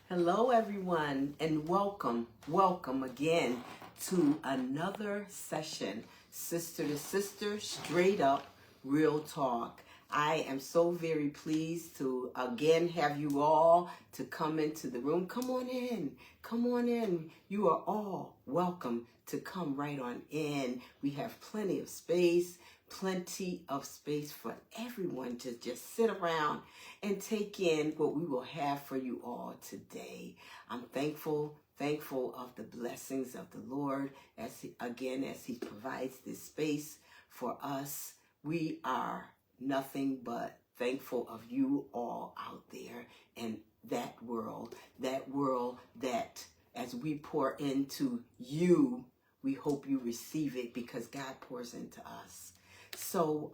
Hello, everyone, and welcome again to another session, Sister to Sister, Straight Up Real Talk. I am so very pleased to again have you all to come into the room. Come on in. Come on in. You are all welcome to come right on in. We have plenty of space for everyone to just sit around and take in what we will have for you all today. I'm thankful of the blessings of the Lord as he provides this space for us. We are nothing but thankful of you all out there and that world that as we pour into you, we hope you receive it because God pours into us. So,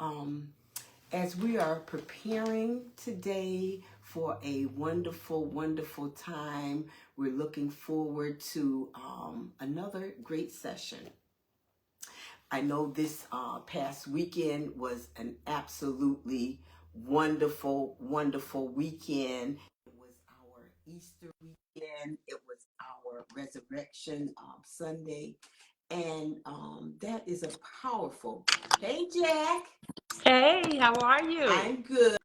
as we are preparing today for a wonderful time, we're looking forward to another great session. I know this past weekend was an absolutely wonderful weekend. It was our Easter weekend. It was our Resurrection Sunday. And that is a powerful. Hey, Jack. Hey, how are you? I'm good.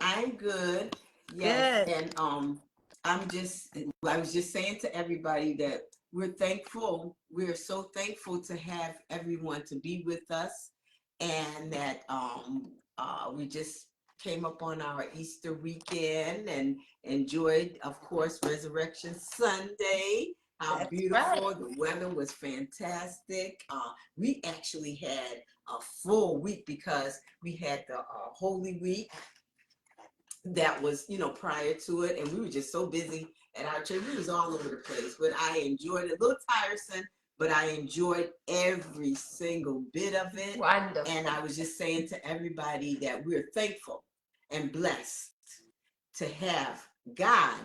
I'm good. Yes, Good. and I was just saying to everybody that we're thankful. We're so thankful to have everyone to be with us, and that we just came up on our Easter weekend and enjoyed, of course, Resurrection Sunday. How That's right. beautiful. The weather was fantastic. We actually had a full week because we had the Holy Week that was, prior to it, and we were just so busy at our church. We was all over the place, but I enjoyed it. A little tiresome, but I enjoyed every single bit of it. Wonderful. And I was just saying to everybody that we're thankful and blessed to have God,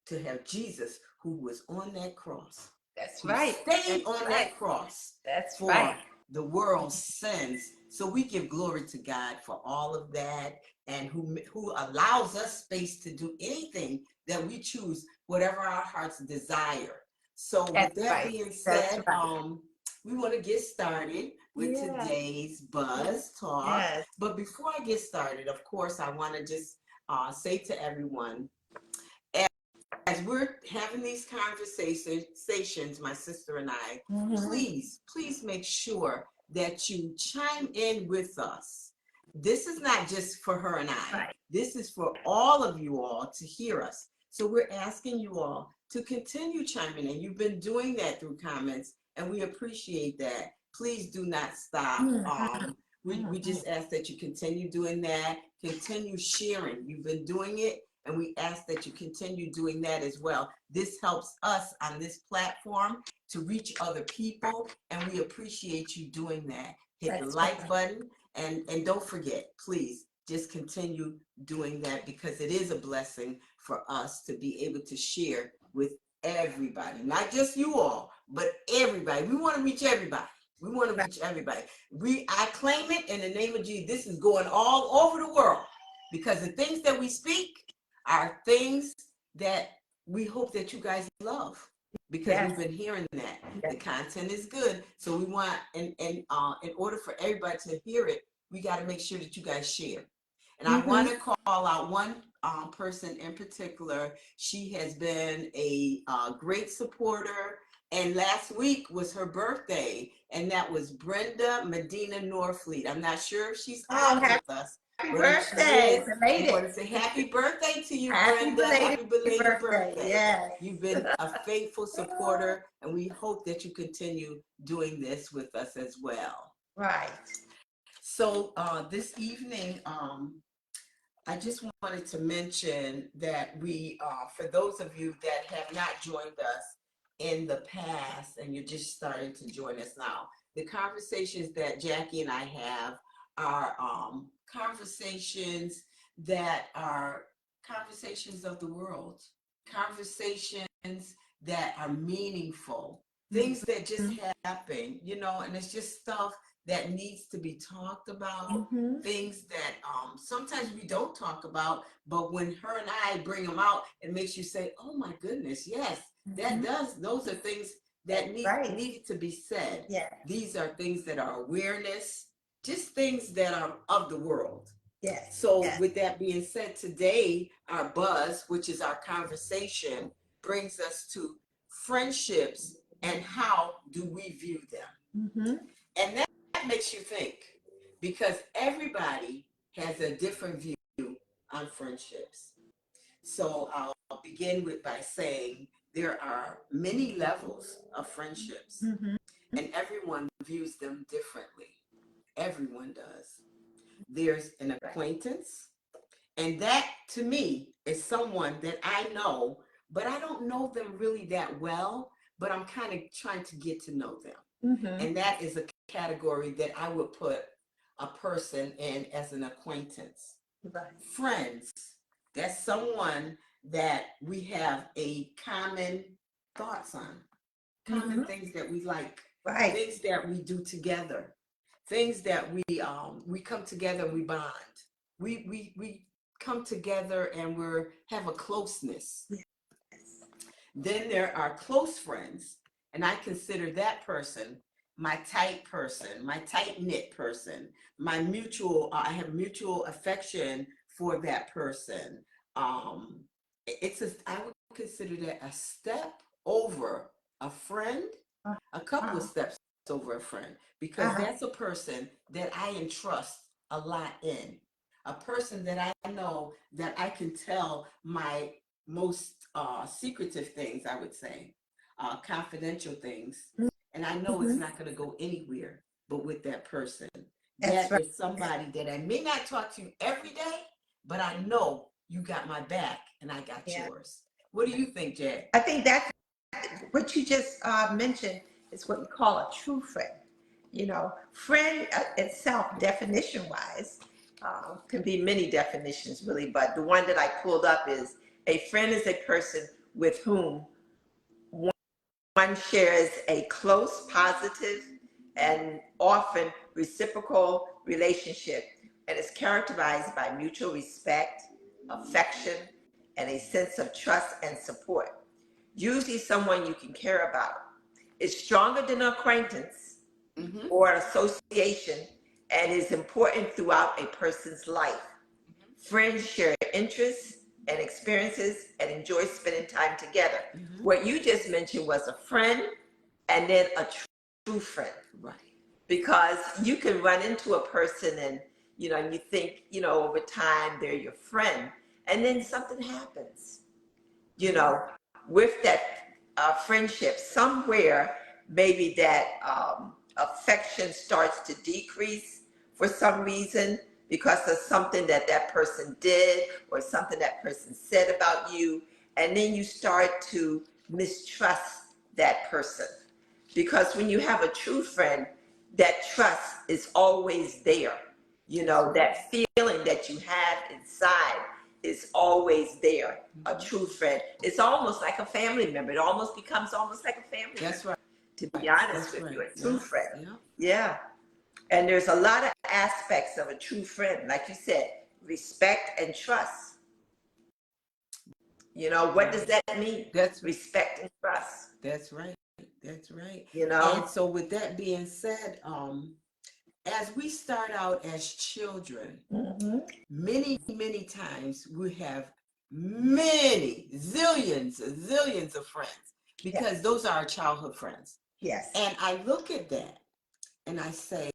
to have Jesus, who was on that cross, That's who right. stayed That's on right. that cross That's for right. the world's sins. So we give glory to God for all of that, and who allows us space to do anything that we choose, whatever our hearts desire. So with That's that right. being That's said, right. we want to get started with Yes. today's Buzz Talk. Yes. But before I get started, of course, I want to just say to everyone, as we're having these conversations, my sister and I, Mm-hmm. please make sure that you chime in with us. This is not just for her and I. Right. This is for all of you all to hear us. So we're asking you all to continue chiming in. You've been doing that through comments, and we appreciate that. Please do not stop. Mm-hmm. We Mm-hmm. just ask that you continue doing that, continue sharing. You've been doing it, and we ask that you continue doing that as well. This helps us on this platform to reach other people, and we appreciate you doing that. Hit the That's like right. button, and don't forget, please just continue doing that, because it is a blessing for us to be able to share with everybody, not just you all, but everybody. We want to reach everybody. We want to Right. reach everybody. I claim it in the name of Jesus. This is going all over the world, because the things that we speak are things that we hope that you guys love, because we've Yes. been hearing that Yes. the content is good. So we want, in order for everybody to hear it, we got to make sure that you guys share. And I Mm-hmm. want to call out one person in particular. She has been a great supporter. And last week was her birthday, and that was Brenda Medina Norfleet. I'm not sure if she's Oh, on with us, happy but if she birthday. is, we Belated. want to say happy birthday to you, Happy Brenda. belated Happy belated birthday. birthday. Yes. You've been a faithful supporter, and we hope that you continue doing this with us as well. Right. So this evening, I just wanted to mention that for those of you that have not joined us in the past and you're just starting to join us now, the conversations that Jackie and I have are conversations that are conversations of the world, conversations that are meaningful, things that just Mm-hmm. happen, and it's just stuff that needs to be talked about, Mm-hmm. things that sometimes we don't talk about, but when her and I bring them out, it makes you say, oh my goodness, yes, Mm-hmm. those are things that Right. needed to be said. Yeah. These are things that are awareness, just things that are of the world. Yes. So Yes. with that being said, today our buzz, which is our conversation, brings us to friendships and how do we view them. Mm-hmm. And that makes you think, because everybody has a different view on friendships. So I'll begin by saying there are many levels of friendships, Mm-hmm. and everyone views them differently. Everyone does. There's an acquaintance, and that to me is someone that I know, but I don't know them really that well, but I'm kind of trying to get to know them. Mm-hmm. And that is a category that I would put a person in as an acquaintance. Right. Friends, that's someone that we have a common thoughts on, common Mm-hmm. things that we like, Right. things that we do together, things that we come together and we bond. We come together and we have a closeness. Yes. Then there are close friends, and I consider that person my tight person, my tight knit person, my mutual. I have mutual affection for that person. I would consider that a step over a friend, a couple of Uh-huh. steps over a friend, because Uh-huh. that's a person that I entrust a lot in, a person that I know that I can tell my most secretive things, I would say, confidential things, and I know it's Mm-hmm. not going to go anywhere but with that person. That's That right. is somebody that I may not talk to every day, but I know you got my back and I got Yeah. yours. What do you think, Jay? I think that's what you just mentioned is what you call a true friend. You know, friend itself, definition wise, can be many definitions really, but the one that I pulled up is a friend is a person with whom one shares a close, positive, and often reciprocal relationship and is characterized by mutual respect, affection, and a sense of trust and support. Usually someone you can care about. Is stronger than an acquaintance Mm-hmm. or association and is important throughout a person's life. Friends share interests and experiences and enjoy spending time together. Mm-hmm. What you just mentioned was a friend and then a true friend. Right. Because you can run into a person and and you think, over time they're your friend, and then something happens, with that friendship somewhere, maybe that affection starts to decrease for some reason because of something that that person did or something that person said about you, and then you start to mistrust that person. Because when you have a true friend, that trust is always there. That feeling that you have inside is always there. A true friend. It's almost like a family member. It almost becomes almost like a family That's member. right. To be honest That's with right. you, a true friend. Yeah. Yeah. And there's a lot of aspects of a true friend. Like you said, respect and trust. What does that mean? That's Respect and trust. That's right. That's right. You know? And so with that being said, as we start out as children, Mm-hmm. many times we have many zillions of friends, because Yes. those are our childhood friends. Yes. And I look at that and I say,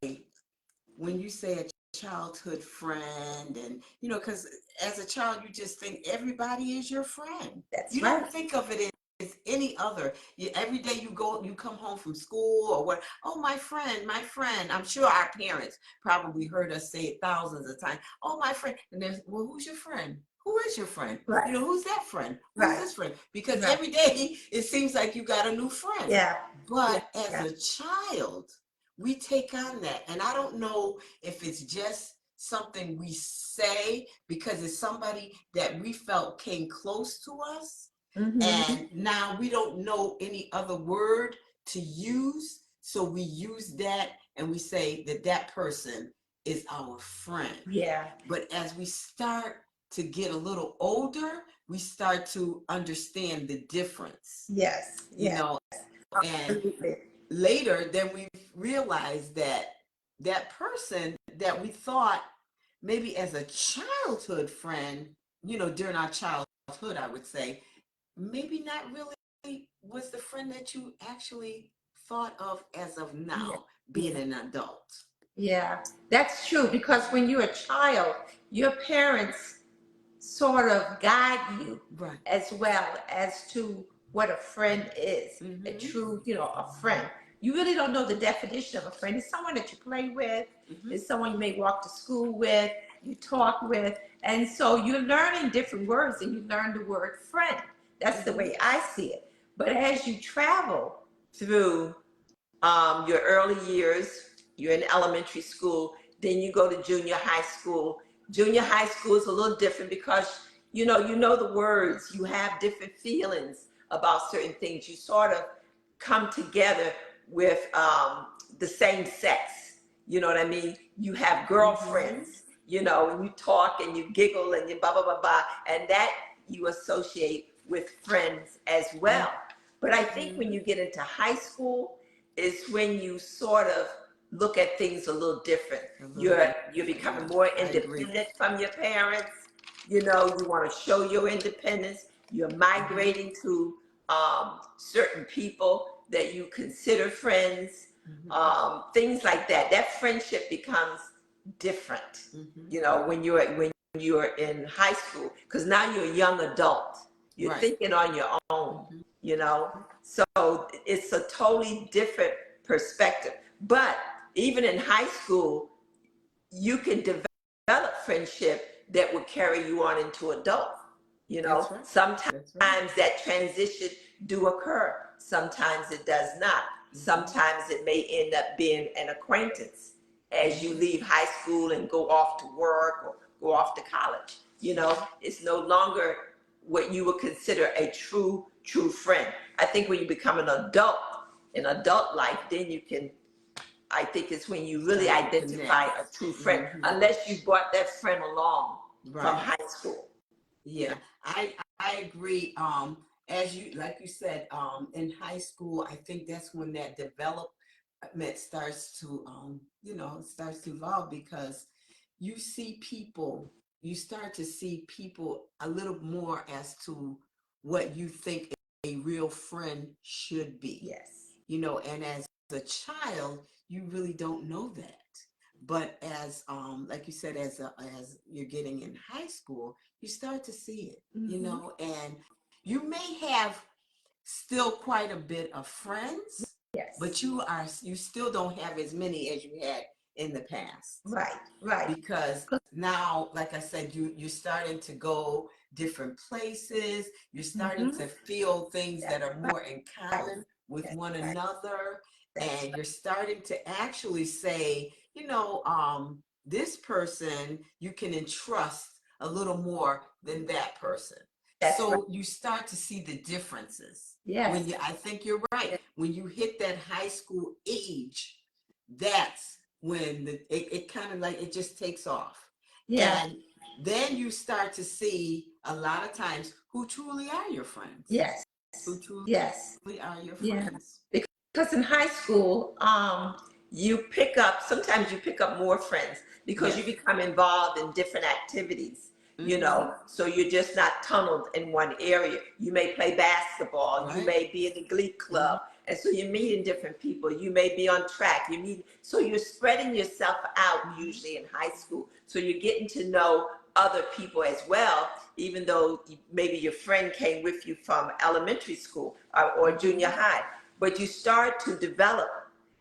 when you say a childhood friend, and because as a child you just think everybody is your friend. That's You right. don't think of it as any other. Every day you come home from school or what, oh, my friend, my friend. I'm sure our parents probably heard us say it thousands of times, oh, my friend. And then, well, who's your friend? Who is your friend? Right. Who's that friend? Who's Right. this friend? Because Right. every day it seems like you got a new friend. Yeah. But Yeah. as a child, we take on that. And I don't know if it's just something we say because it's somebody that we felt came close to us. Mm-hmm. And now we don't know any other word to use So we use that and we say that that person is our friend. Yeah. But as we start to get a little older, we start to understand the difference, Yes. you Yes. know, and Absolutely. later then we realize that that person that we thought maybe as a childhood friend, you know, during our childhood, I would say, maybe not really was the friend that you actually thought of as of Yeah. now, being an adult. Yeah. That's true, because when you're a child, your parents sort of guide you Right. as well as to what a friend is, a Mm-hmm. true, a friend. You really don't know the definition of a friend. It's someone that you play with, Mm-hmm. it's someone you may walk to school with, you talk with, and so you're learning different words and you learn the word friend. That's the way I see it. But as you travel through your early years, you're in elementary school, then you go to junior high school. Junior high school is a little different because you know the words, you have different feelings about certain things. You sort of come together with the same sex. You know what I mean? You have girlfriends, and you talk and you giggle and you blah, blah, blah, blah. And that you associate with friends as well. But I think when you get into high school, is when you sort of look at things a little different. You're becoming more independent from your parents. You want to show your independence. You're migrating to certain people that you consider friends. Things like that. That friendship becomes different. When you're in high school, because now you're a young adult. You're thinking on your own. So it's a totally different perspective. But even in high school, you can develop friendship that will carry you on into adult. That's right. Sometimes That's right. that transition do occur. Sometimes it does not. Sometimes it may end up being an acquaintance as you leave high school and go off to work or go off to college. It's no longer what you would consider a true friend. I think when you become an adult, in adult life, then you can, I think it's when you really identify a true friend, unless you brought that friend along from high school. Yeah, I agree. As you like you said, in high school, I think that's when that development starts to starts to evolve, because you start to see people a little more as to what you think a real friend should be. Yes. And as a child, you really don't know that. But as like you said, as you're getting in high school, you start to see it, and you may have still quite a bit of friends, Yes. but you still don't have as many as you had in the past. Right. Because now, like I said, you're starting to go different places. You're starting to feel things that are more in common with one another. And you're starting to actually say, this person you can entrust a little more than that person. So you start to see the differences. Yes. I think you're right. When you hit that high school age, that's when it kind of like it just takes off. Yeah. And then you start to see a lot of times who truly are your friends. Yes. Who truly are your friends. Because in high school, sometimes you pick up more friends because you become involved in different activities, so you're just not tunneled in one area. You may play basketball, you may be in the glee club, and so you're meeting different people. You may be on track, so you're spreading yourself out usually in high school. So you're getting to know other people as well, even though maybe your friend came with you from elementary school or junior high. But you start to develop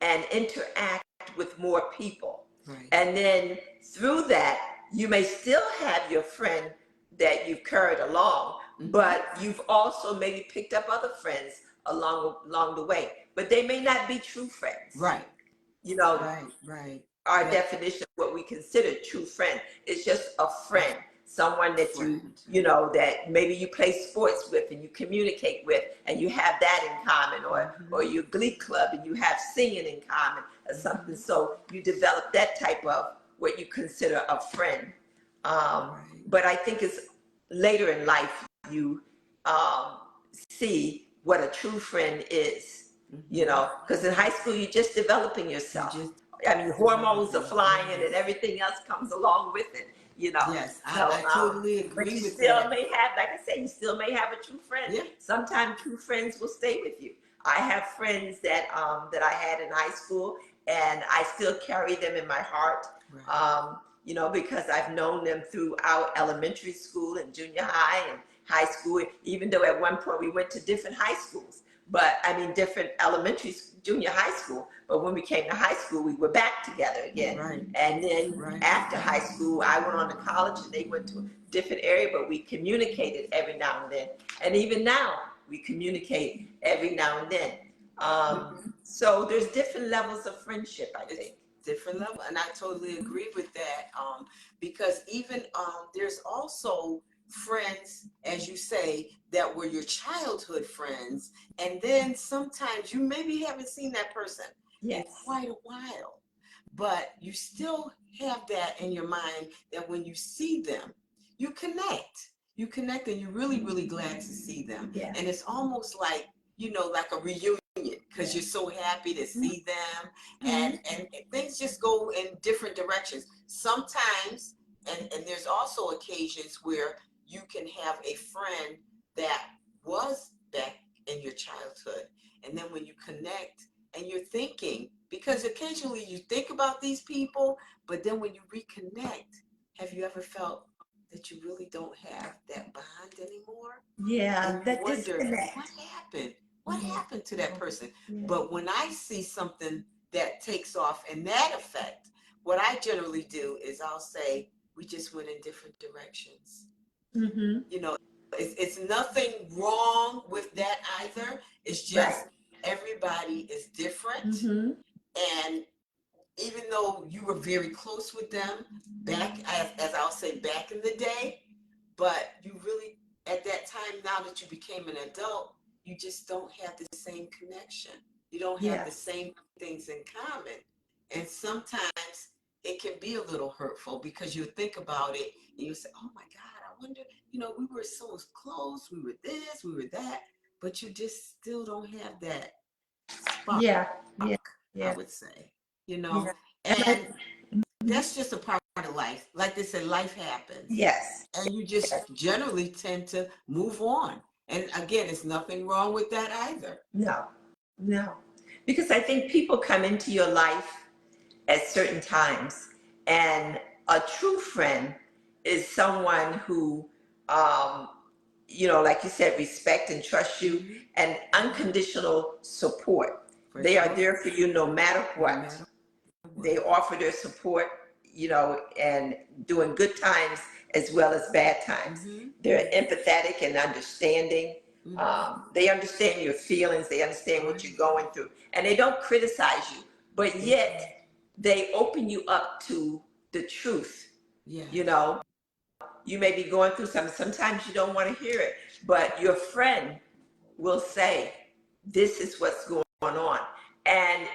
and interact with more people. And then through that, you may still have your friend that you've carried along, but you've also maybe picked up other friends along the way. But they may not be true friends. Right. Our definition of what we consider true friend is just a friend. someone that you know, that maybe you play sports with and you communicate with and you have that in common, or your glee club and you have singing in common or something. So you develop that type of what you consider a friend. But I think it's later in life you see what a true friend is, you know, because in high school you're just developing yourself. I mean, hormones are flying and everything else comes along with it, you know. Yes, So, I totally agree but you with still that. may have, like I said, you still may have a true friend. Yeah. Sometimes true friends will stay with you. I have friends that that I had in high school, and I still carry them in my heart. Right. You know, because I've known them throughout elementary school and junior high and high school, even though at one point we went to different high schools, but I mean different elementary, junior high school. But when we came to high school, we were back together again. Right. And then Right. after high school, I went on to college and they went to a different area, but we communicated every now and then. And even now, we communicate every now and then. So there's different levels of friendship, I think. Different level, and I totally agree with that, because even there's also friends, as you say, that were your childhood friends, and then sometimes you maybe haven't seen that person in quite a while, but you still have that in your mind that when you see them, you connect, and you're really, really glad to see them. And it's almost like, you know, like a reunion, because you're so happy to see them, and things just go in different directions sometimes. And there's also occasions where you can have a friend that was back in your childhood, and then when you connect and you're thinking, because occasionally you think about these people, but then when you reconnect, have you ever felt that you really don't have that bond anymore? Yeah, And you that wonder, disconnect. what happened? What happened to that person? But when I see something that takes off in that effect, what I generally do is I'll say, we just went in different directions. You know, it's nothing wrong with that either. It's just everybody is different. And even though you were very close with them back, as I'll say, back in the day, but you really, at that time, now that you became an adult, you just don't have the same connection. You don't have the same things in common. And sometimes it can be a little hurtful, because you think about it and you say, oh my God, I wonder, you know, we were so close, we were this, we were that, but you just still don't have that spark, I would say, you know. And that's just a part of life. Like they said, life happens. And you just generally tend to move on. And again, it's nothing wrong with that either. No. Because I think people come into your life at certain times, and a true friend is someone who, you know, like you said, respect and trust you, and unconditional support. They are there for you no matter what. They offer their support, you know, and during good times as well as bad times. They're empathetic and understanding. They understand your feelings. They understand what you're going through, and they don't criticize you, but yet they open you up to the truth. You know, you may be going through something. Sometimes you don't want to hear it, but your friend will say, this is what's going on. And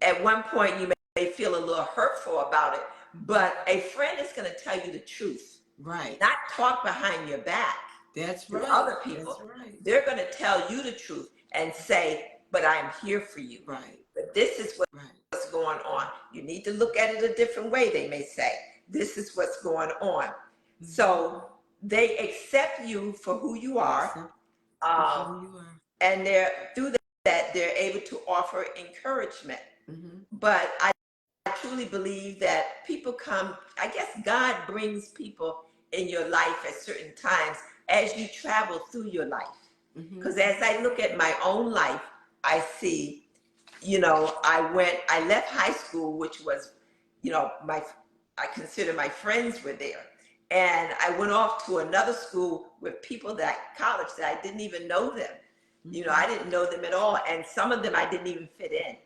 at one point you may feel a little hurtful about it, but a friend is going to tell you the truth. Not talk behind your back. That's to right. other people. That's right. They're going to tell you the truth and say, but I'm here for you. But this is what's going on. You need to look at it a different way, they may say. This is what's going on. So they accept you for who you are. And through that, they're able to offer encouragement. But I truly believe that people come, I guess God brings people in your life at certain times as you travel through your life. Because as I look at my own life, I see, you know, I left high school, which was, you know, I consider my friends were there. And I went off to another school with people college that I didn't even know them. You know, I didn't know them at all. And some of them I didn't even fit in.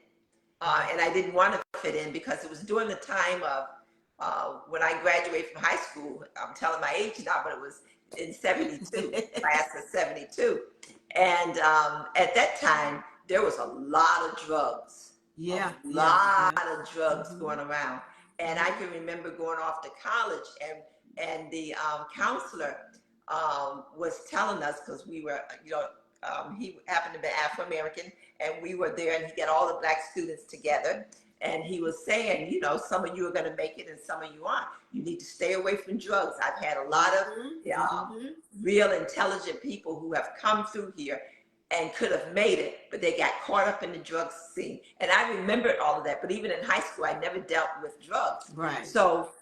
And I didn't want to fit in because it was during the time of when I graduated from high school. I'm telling my age now, but it was in 72, class of 72. And at that time, there was a lot of drugs, Yeah, a yeah, lot yeah. of drugs Mhm. going around. And I can remember going off to college, and the counselor was telling us, because we were, he happened to be Afro American, and we were there, and he got all the black students together. And he was saying, some of you are going to make it and some of you aren't. You need to stay away from drugs. I've had a lot of real intelligent people who have come through here and could have made it, but they got caught up in the drug scene. And I remembered all of that, but even in high school, I never dealt with drugs. Right. So,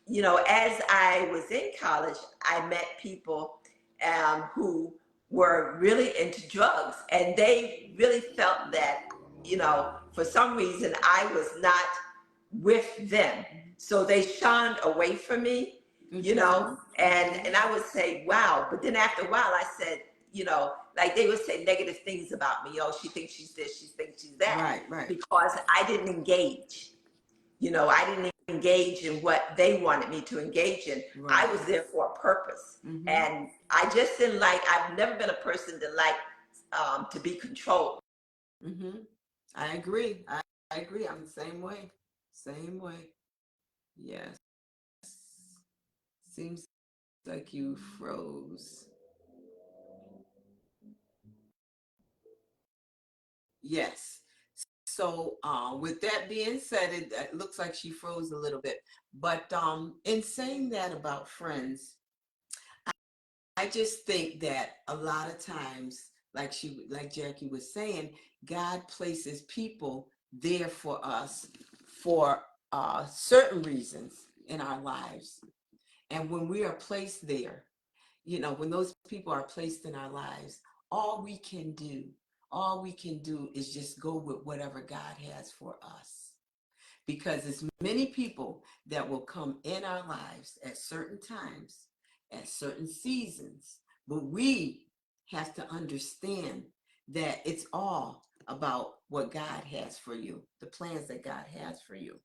as I was in college, I met people who were really into drugs, and they really felt that, for some reason I was not with them. So they shunned away from me, and I would say, wow. But then after a while, I said, like they would say negative things about me. She thinks she's this, she thinks she's that. Right, right. Because I didn't engage. I didn't engage in what they wanted me to engage in. Right. I was there for a purpose. And I just didn't I've never been a person that to be controlled. I agree. I agree. I'm the same way. Same way. Yes. Seems like you froze. Yes. So with that being said, it looks like she froze a little bit. But in saying that about friends, I just think that a lot of times, like Jackie was saying, God places people there for us for certain reasons in our lives. And when we are placed there, when those people are placed in our lives, all we can do is just go with whatever God has for us. Because there's many people that will come in our lives at certain times, at certain seasons, but we have to understand that it's all about what God has for you, the plans that God has for you.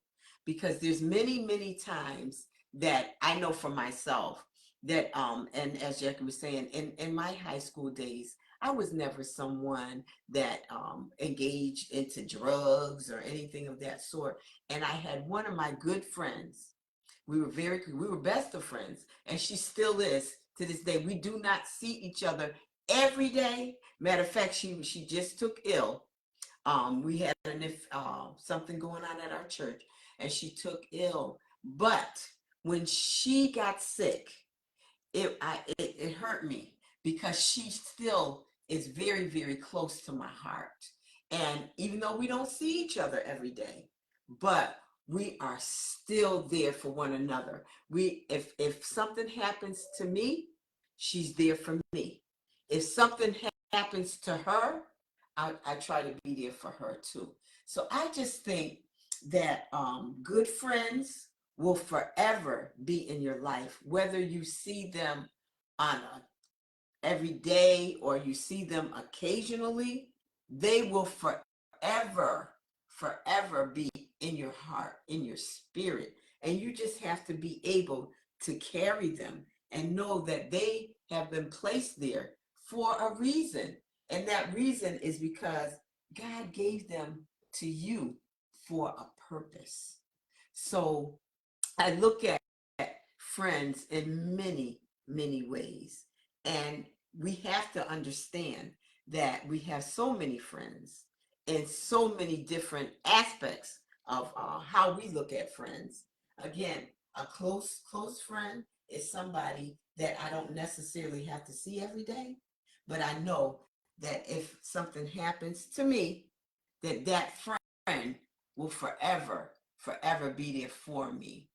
Because there's many, many times that I know for myself that, and as Jackie was saying, in my high school days, I was never someone that engaged into drugs or anything of that sort. And I had one of my good friends. We were best of friends, and she still is to this day. We do not see each other every day. Matter of fact, she just took ill. We had something going on at our church, and she took ill. But when she got sick, it hurt me because she still is very, very close to my heart. And even though we don't see each other every day, but we are still there for one another. If something happens to me, she's there for me. If something happens to her, I try to be there for her too. So I just think that good friends will forever be in your life, whether you see them on every day or you see them occasionally. They will forever, forever be in your heart, in your spirit. And you just have to be able to carry them and know that they have been placed there for a reason. And that reason is because God gave them to you for a purpose. So I look at friends in many, many ways. And we have to understand that we have so many friends in so many different aspects of how we look at friends. Again, a close friend is somebody that I don't necessarily have to see every day, but I know that if something happens to me, that friend will forever, forever be there for me.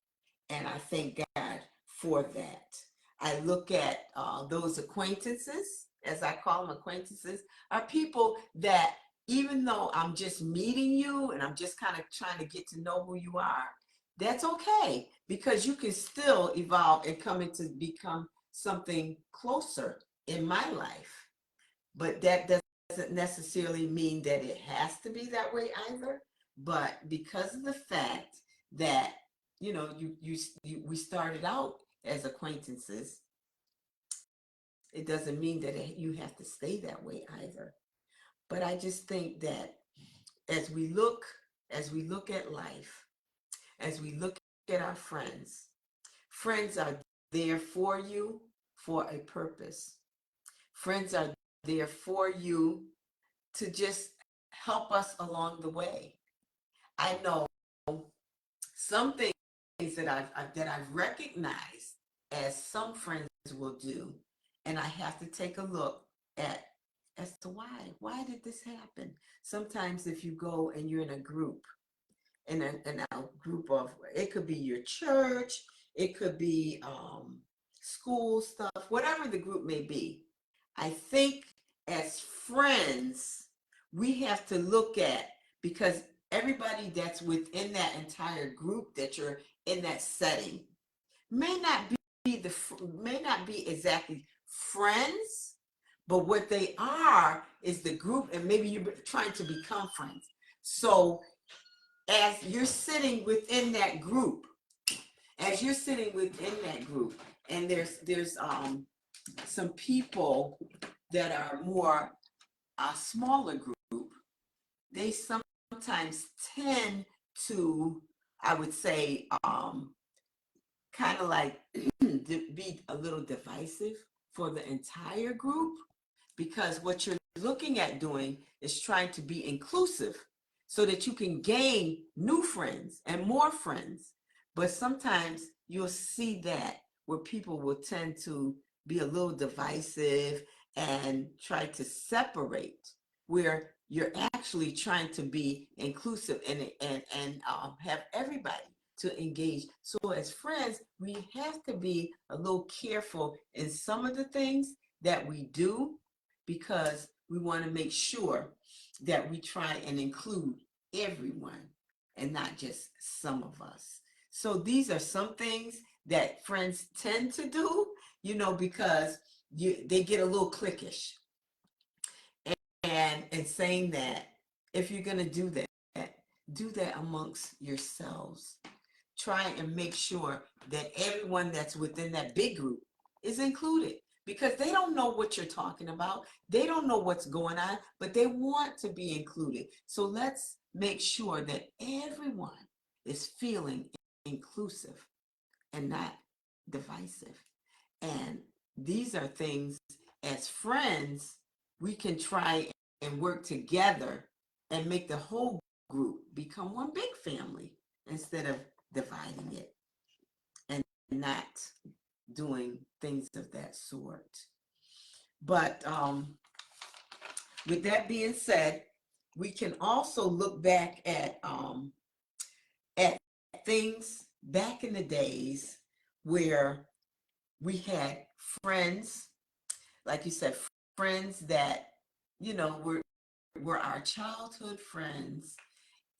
And I thank God for that. I look at those acquaintances, as I call them acquaintances, are people that even though I'm just meeting you and I'm just kind of trying to get to know who you are, that's okay because you can still evolve and come into become something closer in my life. But that doesn't necessarily mean that it has to be that way either. But because of the fact that you know, we started out as acquaintances. It doesn't mean that you have to stay that way either. But I just think that as we look at life, as we look at our friends, friends are there for you for a purpose. Friends are there for you to just help us along the way. I know some things that I've recognized as some friends will do, and I have to take a look at as to why did this happen. Sometimes if you go and you're in a group, in a group of, it could be your church, it could be school stuff, whatever the group may be. I think as friends, we have to look at, because everybody that's within that entire group that you're in that setting may not may not be exactly friends, but what they are is the group, and maybe you're trying to become friends. So as you're sitting within that group, and there's some people that are more a smaller group, they sometimes tend to, I would say, kind of like be a little divisive for the entire group, because what you're looking at doing is trying to be inclusive so that you can gain new friends and more friends. But sometimes you'll see that where people will tend to be a little divisive and try to separate, where you're actually trying to be inclusive and have everybody to engage. So as friends, we have to be a little careful in some of the things that we do, because we want to make sure that we try and include everyone and not just some of us. So these are some things that friends tend to do, because they get a little cliquish. And saying that, if you're going to do that amongst yourselves. Try and make sure that everyone that's within that big group is included, because they don't know what you're talking about. They don't know what's going on, but they want to be included. So let's make sure that everyone is feeling inclusive and not divisive. And these are things, as friends, we can try and work together and make the whole group become one big family, instead of dividing it and not doing things of that sort. But with that being said, we can also look back at things back in the days where we had friends, like you said, friends that were our childhood friends,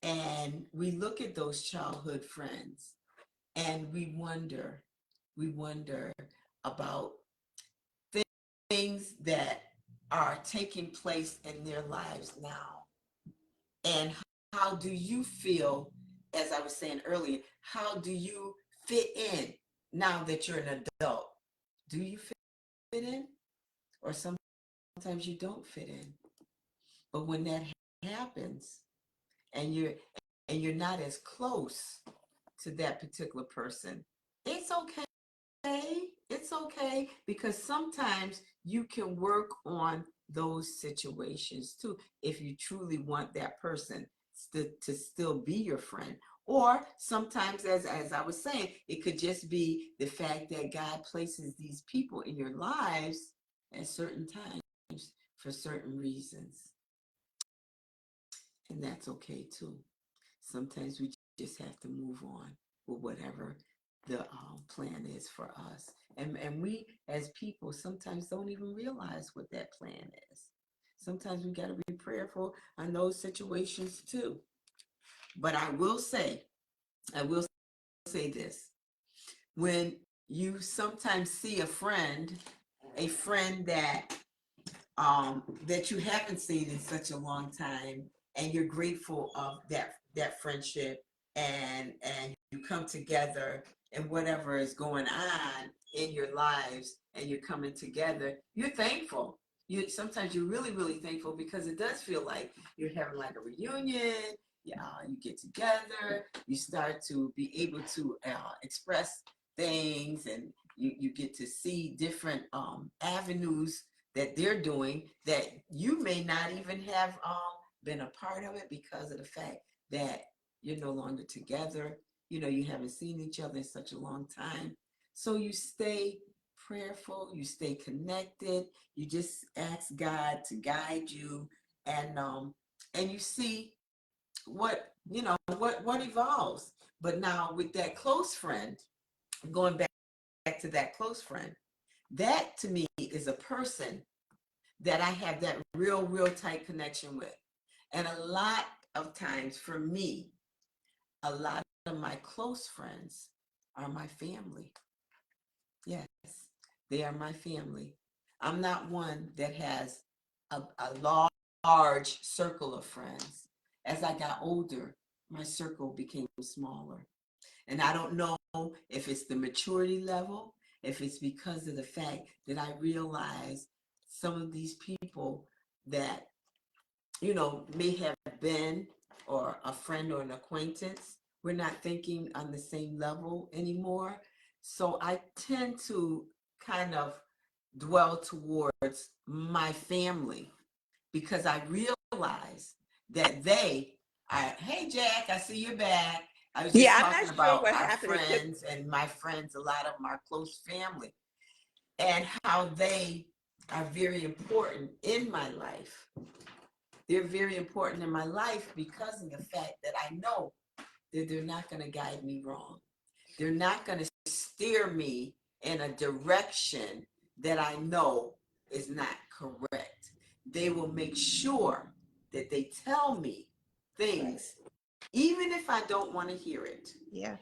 and we look at those childhood friends and we wonder about things that are taking place in their lives now. And how do you feel, as I was saying earlier, how do you fit in now that you're an adult? Do you fit in? Or sometimes you don't fit in. But when that happens, and you're not as close to that particular person, it's okay. It's okay, because sometimes you can work on those situations too, if you truly want that person to still be your friend. Or sometimes, as I was saying, it could just be the fact that God places these people in your lives at certain times for certain reasons. And that's okay too. Sometimes we just have to move on with whatever the plan is for us. And we as people sometimes don't even realize what that plan is. Sometimes we got to be prayerful on those situations too. But I will say this. When you sometimes see a friend that that you haven't seen in such a long time, and you're grateful of that friendship, and you come together, and whatever is going on in your lives, and you're coming together, you're thankful. You sometimes you're really, really thankful, because it does feel like you're having like a reunion. Yeah, you get together, you start to be able to express things, and you get to see different avenues that they're doing that you may not even have been a part of it, because of the fact that you're no longer together. You haven't seen each other in such a long time. So you stay prayerful, you stay connected, you just ask God to guide you, and you see what evolves. But now with that close friend, going back to that close friend, that to me is a person that I have that real tight connection with. And a lot of times for me, a lot of my close friends are my family. Yes, they are my family. I'm not one that has a large circle of friends. As I got older, my circle became smaller. And I don't know if it's the maturity level, if it's because of the fact that I realize some of these people that, may have been or a friend or an acquaintance, we're not thinking on the same level anymore. So I tend to kind of dwell towards my family, because I realize that they are, hey, Jack, I see you're back. I was just Yeah, I'm not talking sure about what our happened. It took. friends, and my friends, a lot of them are close family, and how they are very important in my life. They're very important in my life because of the fact that I know that they're not going to guide me wrong. They're not going to steer me in a direction that I know is not correct. They will make sure that they tell me things, even if I don't want to hear it. Yeah.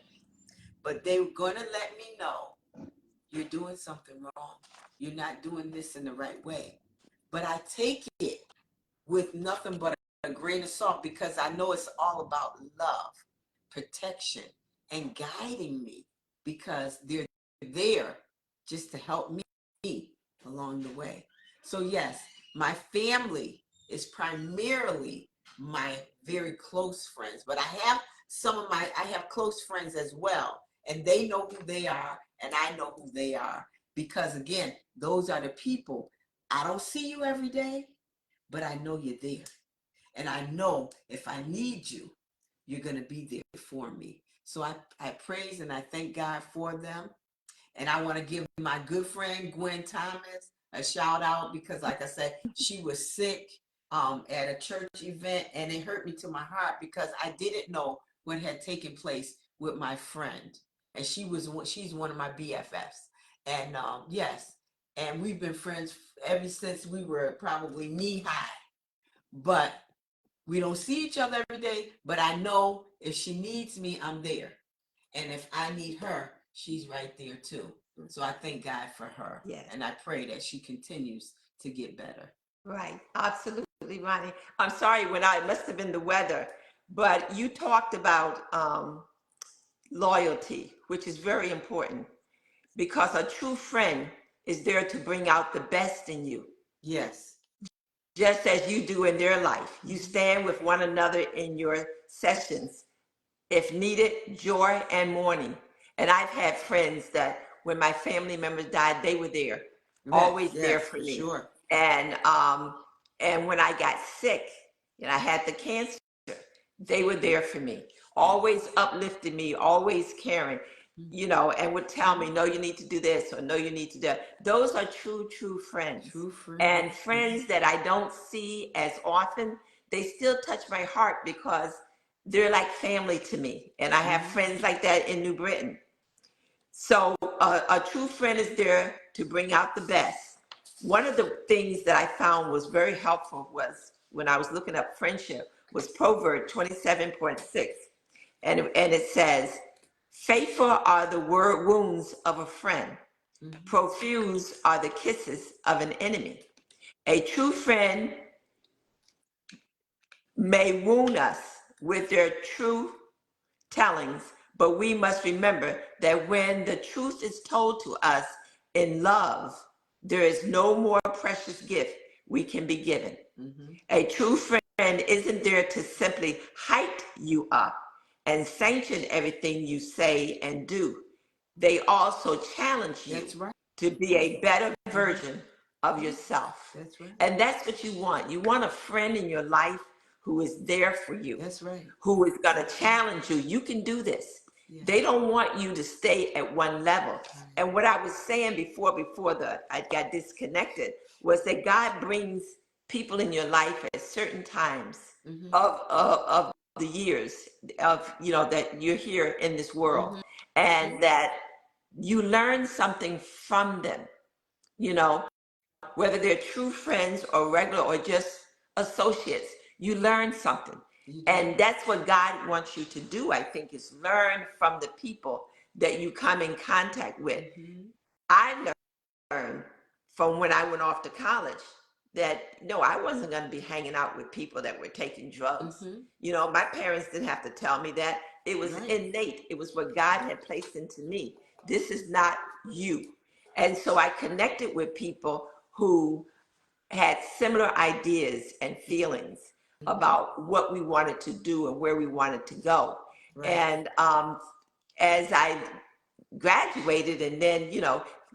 But they're going to let me know, you're doing something wrong. You're not doing this in the right way. But I take it with nothing but a grain of salt, because I know it's all about love, protection, and guiding me, because they're there just to help me along the way. So yes, my family is primarily my very close friends, but I have close friends as well, and they know who they are, and I know who they are, because again, those are the people. I don't see you every day, but I know you're there. And I know if I need you, you're going to be there for me. So I praise and I thank God for them. And I want to give my good friend Gwen Thomas a shout out, because, like I said, she was sick at a church event, and it hurt me to my heart, because I didn't know what had taken place with my friend. And she's one of my BFFs. And yes, and we've been friends ever since we were probably knee high. But we don't see each other every day, but I know if she needs me, I'm there. And if I need her, she's right there too. So I thank God for her. Yes. And I pray that she continues to get better. Right. Absolutely, Ronnie. I'm sorry, it must have been the weather, but you talked about loyalty, which is very important, because a true friend is there to bring out the best in you, Yes. just as you do in their life. You stand with one another in your sessions, if needed, joy and mourning. And I've had friends that when my family members died, they were there, always there for me. Sure. And when I got sick and I had the cancer, they were there for me, always uplifting me, always caring, and would tell me, no, you need to do this, or no, you need to do that. Those are true friends. True friends. And friends that I don't see as often, they still touch my heart, because they're like family to me. And I have friends like that in New Britain. So a true friend is there to bring out the best. One of the things that I found was very helpful was, when I was looking up friendship, was Proverb 27.6. And it says, faithful are the wounds of a friend. Profuse are the kisses of an enemy. A true friend may wound us with their truth tellings, but we must remember that when the truth is told to us in love, there is no more precious gift we can be given. Mm-hmm. A true friend isn't there to simply hype you up and sanction everything you say and do. They also challenge you That's right. to be a better version of yourself. That's right. And that's what you want. You want a friend in your life who is there for you, That's right. who is going to challenge you. You can do this. Yeah. They don't want you to stay at one level. Right. And what I was saying before I got disconnected was that God brings people in your life at certain times Mm-hmm. of the years of, that you're here in this world, Mm-hmm. and that you learn something from them, whether they're true friends or regular or just associates. You learn something. You do. And that's what God wants you to do, I think, is learn from the people that you come in contact with. Mm-hmm. I learned from when I went off to college that no, I wasn't going to be hanging out with people that were taking drugs. Mm-hmm. My parents didn't have to tell me that. It was Right. innate. It was what God had placed into me. This is not you. And so I connected with people who had similar ideas and feelings about what we wanted to do and where we wanted to go. Right. And as I graduated and then,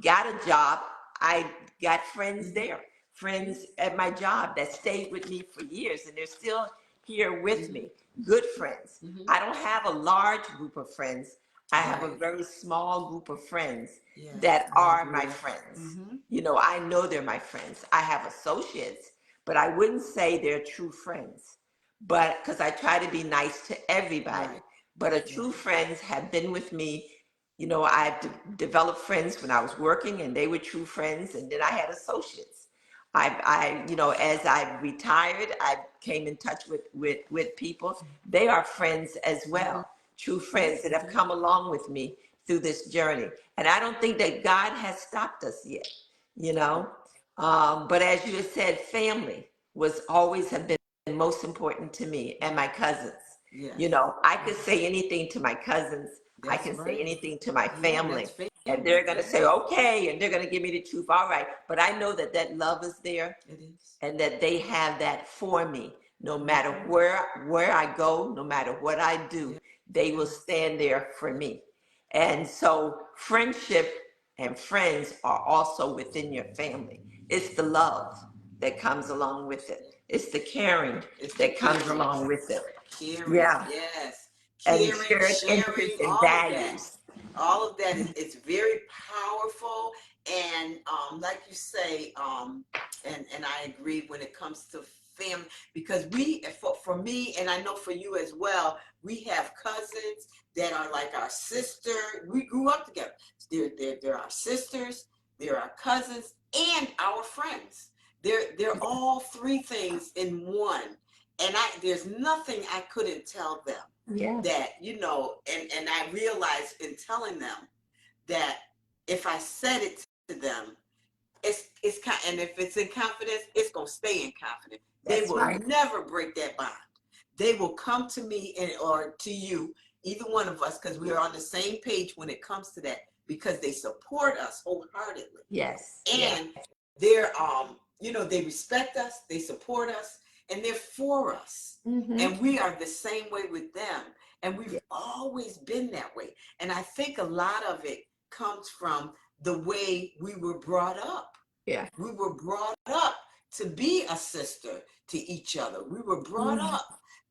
got a job, I got friends there, friends at my job that stayed with me for years, and they're still here with me, good friends. Mm-hmm. I don't have a large group of friends. I have a Right. very small group of friends Yeah. that I are agree. my friends. Mm-hmm. I know they're my friends. I have associates, but I wouldn't say they're true friends. But because I try to be nice to everybody. Right. But a true friends have been with me. I developed friends when I was working, and they were true friends. And then I had associates. As I retired, I came in touch with people. They are friends as well. True friends that have come along with me through this journey. And I don't think that God has stopped us yet, But as you have said, family was always have been most important to me, and my cousins. Yes. I could say anything to my cousins. I That's can right. say anything to my Yeah, family. that's family. And they're going to say, okay, and they're going to give me the truth. All right. But I know that love is there, It is. and that they have that for me. No matter where I go, no matter what I do, Yeah. they will stand there for me. And so friendship and friends are also within your family. It's the love that comes along with it. It's the caring that comes along with it. Caring. Yeah. Yes. And Caring, shared sharing, interests and all of that. values. All of that is it's very powerful, and like you say, and I agree when it comes to family, because for me, and I know for you as well, we have cousins that are like our sister. We grew up together. They're our sisters, they're our cousins, and our friends. They're all three things in one, and there's nothing I couldn't tell them. Yeah. That and I realized in telling them that if I said it to them, it's kind, and if it's in confidence, it's gonna stay in confidence. They That's will right. never break that bond. They will come to me or to you, either one of us, because we are on the same page when it comes to that, because they support us wholeheartedly. Yes. And they're they respect us, they support us, and they're for us. And we are the same way with them. And we've always been that way. And I think a lot of it comes from the way we were brought up. Yeah. We were brought up to be a sister to each other. We were brought up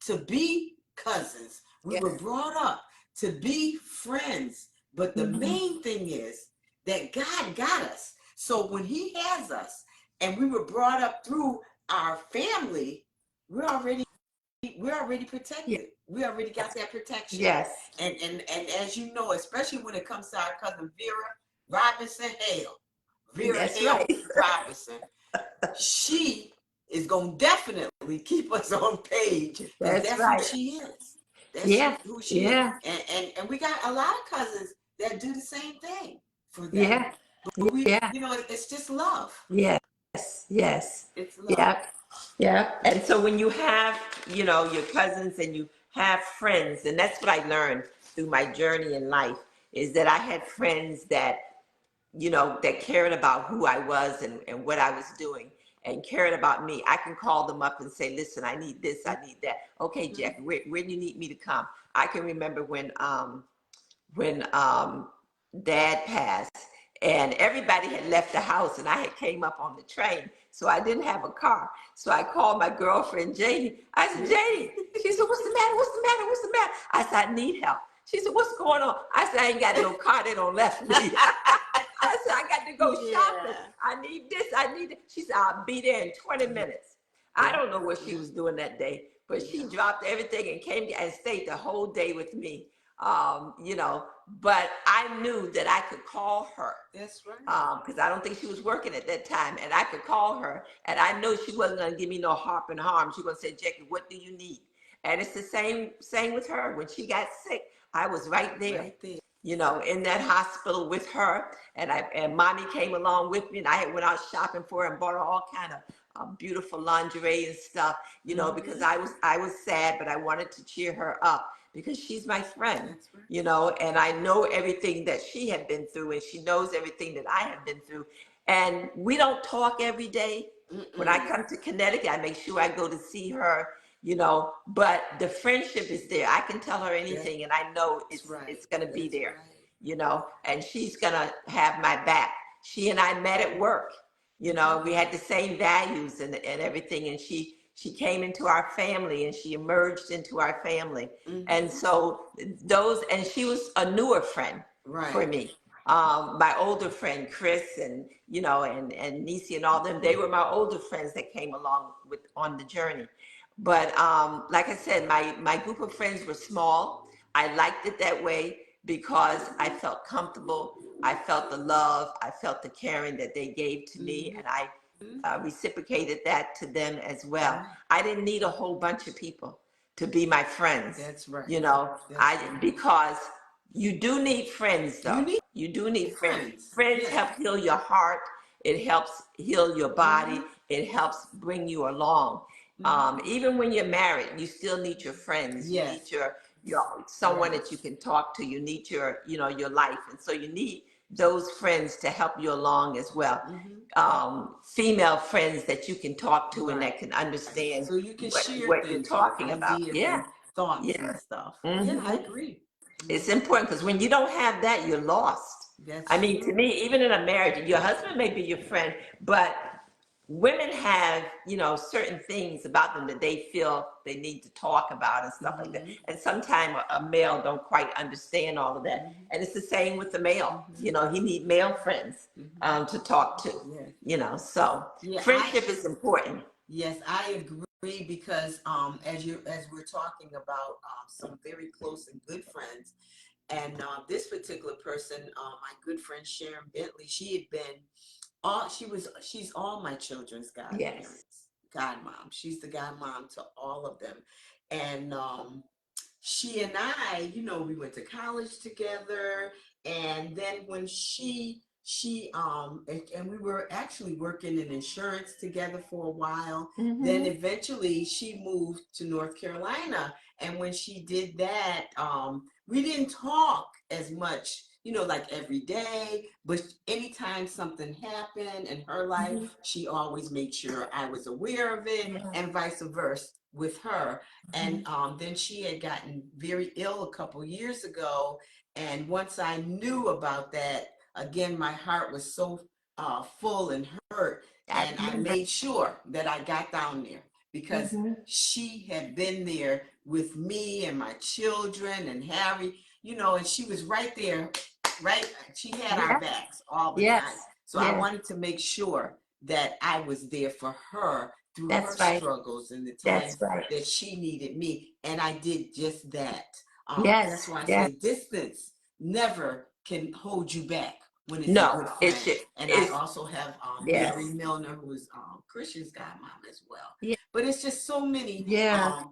to be cousins. We were brought up to be friends. But the main thing is that God got us. So when He has us, and we were brought up through our family, we're already protected. Yeah. We already got that protection. Yes. And as you know, especially when it comes to our cousin Vera Robinson Hale. Vera That's Hale right. Robinson. She is gonna definitely keep us on page. That's who right. she is. That's who she is. And we got a lot of cousins that do the same thing for them. Yeah. But we it's just love. Yes. Yes. It's love. Yep. Yeah. And so when you have, your cousins and you have friends, and that's what I learned through my journey in life is that I had friends that, you know, that cared about who I was and what I was doing and cared about me. I can call them up and say, listen, I need this, I need that. Okay, Jackie, where do you need me to come? I can remember when dad passed and everybody had left the house and I had came up on the train. So I didn't have a car. So I called my girlfriend, Janie. I said, Janie, she said, what's the matter? What's the matter? What's the matter? I said, I need help. She said, what's going on? I said, I ain't got no car. They don't left me. I said, I got to go shopping. I need this. I need it. She said, I'll be there in 20 minutes. I don't know what she was doing that day, but she dropped everything and came and stayed the whole day with me. You know, but I knew that I could call her. That's right. Because I don't think she was working at that time, and I could call her, and I know she wasn't going to give me no harp and harm. She was going to say, Jackie, what do you need? And it's the same with her. When she got sick, I was right there. Right there. You know, in that hospital with her, and mommy came along with me, and I went out shopping for her and bought her all kind of beautiful lingerie and stuff. You know, because I was sad, but I wanted to cheer her up because she's my friend. That's right. You know, and I know everything that she had been through, and she knows everything that I have been through. And we don't talk every day. When I come to Connecticut, I make sure I go to see her. You know, but the friendship is there. I can tell her anything, and I know it's going to be there. Right. You know, and she's going to have my back. She and I met at work. You know, we had the same values and everything, and she came into our family, and she emerged into our family. And so and she was a newer friend for me. My older friend Chris and you know and Nisi and all them, they were my older friends that came along on the journey. But like I said, my group of friends were small. I liked it that way because I felt comfortable. I felt the love. I felt the caring that they gave to me, and I reciprocated that to them as well. I didn't need a whole bunch of people to be my friends. That's right. You know, because you do need friends, though. You do need friends. Friends help heal your heart. It helps heal your body. It helps bring you along. Even when you're married, you still need your friends. You need your someone that you can talk to. You need your your life, and so you need those friends to help you along as well. Female friends that you can talk to and that can understand so you can share what you're talking about. Thoughts and stuff. Yeah, I agree. It's important because when you don't have that, you're lost. I mean, to me, even in a marriage, your husband may be your friend, but women have, certain things about them that they feel they need to talk about and stuff like that. And sometimes a male don't quite understand all of that. And it's the same with the male. He need male friends to talk to. So friendship is important. Yes, I agree because as we're talking about some very close and good friends, and this particular person, my good friend Sharon Bentley, she had been she's all my children's godparents, godmom. She's the godmom to all of them. And she and I, we went to college together. And then when and we were actually working in insurance together for a while. Then eventually she moved to North Carolina. And when she did that, we didn't talk as much, like every day, but anytime something happened in her life, she always made sure I was aware of it, and vice versa with her. And then she had gotten very ill a couple years ago. And once I knew about that, again, my heart was so full and hurt. And I made sure that I got down there because she had been there with me and my children and Harry, and she was right there, right? She had our backs all the time. So I wanted to make sure that I was there for her through her struggles and the times that she needed me. And I did just that. That's why I say distance never can hold you back when it's a good friend. And I also have Mary Milner, who is Christian's godmom as well. But it's just so many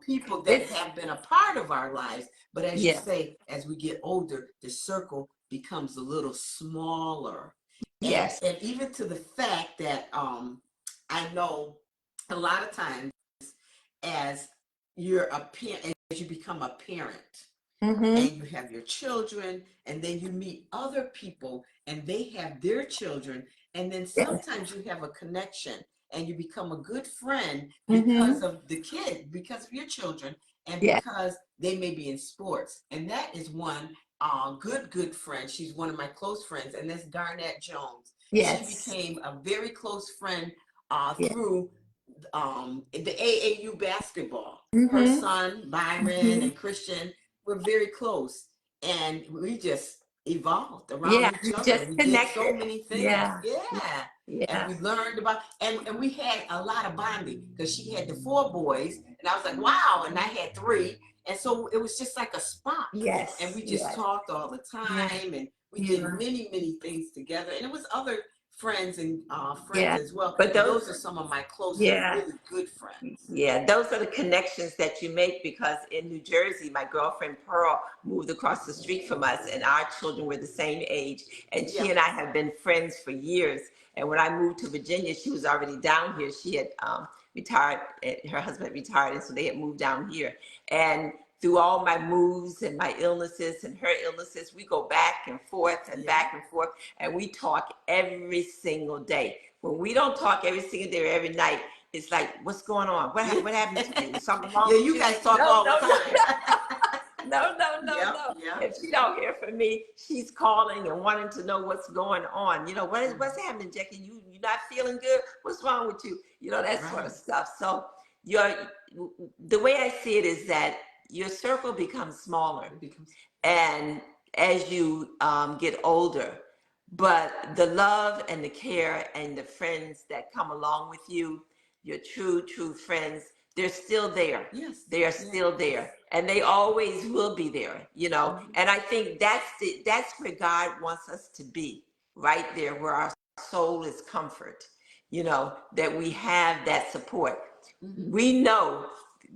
people that have been a part of our lives. But as you say, as we get older, the circle becomes a little smaller. And even to the fact that I know a lot of times as you're as you become a parent, Mm-hmm. and you have your children, and then you meet other people and they have their children, and then Yes. sometimes you have a connection and you become a good friend Mm-hmm. because of the kid, because of your children, and Yes. because they may be in sports. And that is one good friend. She's one of my close friends, and that's Darnett Jones. She Yes. became a very close friend Yes. through the AAU basketball. Her Mm-hmm. son Byron Mm-hmm. and Christian were very close, and we just evolved around Yeah, each you other. just We did so connected. many things. Yeah. Yeah. And Yeah. we learned about, and we had a lot of bonding because she had the 4 boys, and I was like, wow, and I had 3. And so it was just like a spot. And Yes. we just Yes. talked all the Yeah. time, and we did Yeah. many things together. And it was other friends and friends Yeah. as well. But But those, those are some of my closest, yeah. really good friends. Yeah, those are the connections that you make because in New Jersey, my girlfriend Pearl moved across the street from us, and our children were the same age. And she Yeah. and I have been friends for years. And when I moved to Virginia, she was already down here. She had retired, her husband retired, and so they had moved down here. And through all my moves and my illnesses and her illnesses, we go back and forth and Yeah. back and forth, and we talk every single day. When we don't talk every single day or every night, it's like, what's going on? What happened to you? Is something wrong Yeah, with you you? guys talk No, all no, the no, time. Yep, no. yep. If she don't hear from me, she's calling and wanting to know what's going on. You know, what's happening, Jackie? You're not feeling good? What's wrong with you? You know, that sort of Right. stuff. So your the way I see it is that your circle becomes smaller, It becomes and as you get older, but the love and the care and the friends that come along with you, your true friends, they're still there. yes. They are Yeah. still there, and they always will be there, you know. Mhm. And I think that's where God wants us to be, right there where our soul is comfort, you know, that we have that support. Mhm. We know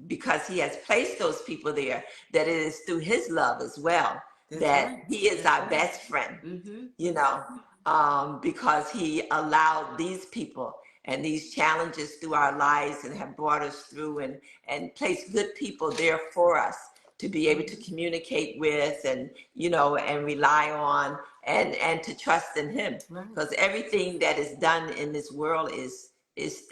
because he has placed those people there that it is through his love as well That's that right. he is That's our right. best friend, Mm-hmm. you know, because he allowed these people and these challenges through our lives and have brought us through and placed good people there for us to be able to communicate with and, you know, and rely on and to trust in him. Right. Because everything that is done in this world is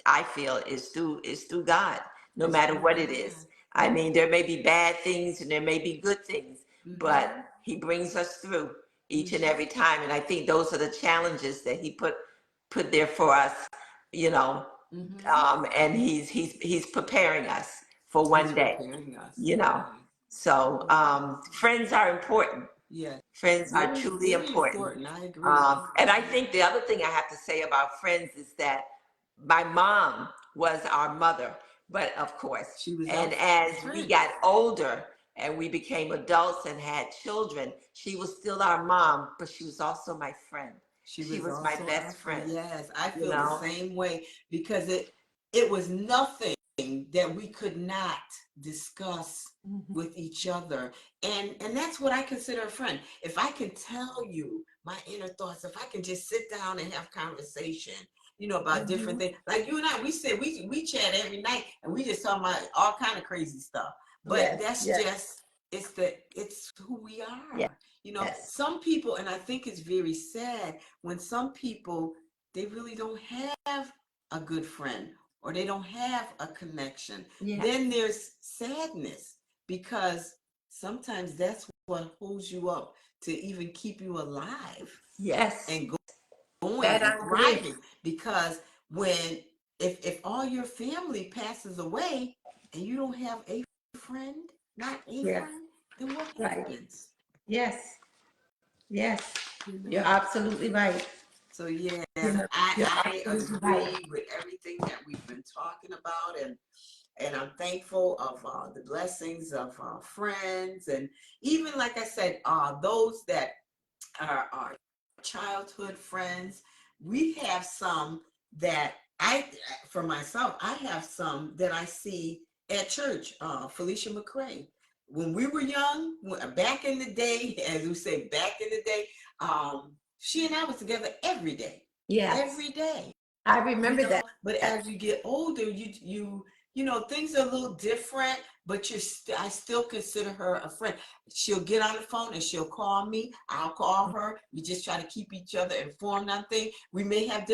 I feel is through God, no It's matter through what it God. is. I mean, there may be bad things and there may be good things, Mm-hmm. but he brings us through each and every time. And I think those are the challenges that he put there for us, you know. Mm-hmm. And he's preparing us for He's one day, preparing us. you know. Right. So friends are important. Yeah. Friends are Very, truly very important. important. I agree. And I think the other thing I have to say about friends is that my mom was our mother, but of course, She was and our as we friend. got older and we became adults and had children, she was still our mom, but she was also my friend. She She was was my also our best friend. friend, Yes, I you feel the know? same way because it was nothing that we could not discuss with each other. And that's what I consider a friend. If I can tell you my inner thoughts, if I can just sit down and have conversation, you know, about different things. Like you and I, we chat every night and we just talk about all kind of crazy stuff. But Yes, that's yes, just it's who we yes, are. You know, yes, some people, and I think it's very sad when some people, they really don't have a good friend or they don't have a connection. yes, Then there's sadness because sometimes that's what holds you up to even keep you alive yes. and going That and I agree. thriving. Because when if all your family passes away and you don't have a friend, not a Yes, friend, then what right. happens? Yes, yes. You know? You're absolutely right. So yes, You know, you're I absolutely right. agree with everything that we've been talking about, and I'm thankful of the blessings of friends, and even like I said, those that are our childhood friends. We have some that for myself, I have some that I see at church. Felicia McCray. When we were young, back in the day, as we say, back in the day, she and I was together every day, Yes, every day. I You remember know, that. but as you get older, you you know, things are a little different, but I still consider her a friend. She'll get on the phone and she'll call me. I'll call her. We just try to keep each other informed on things. We may have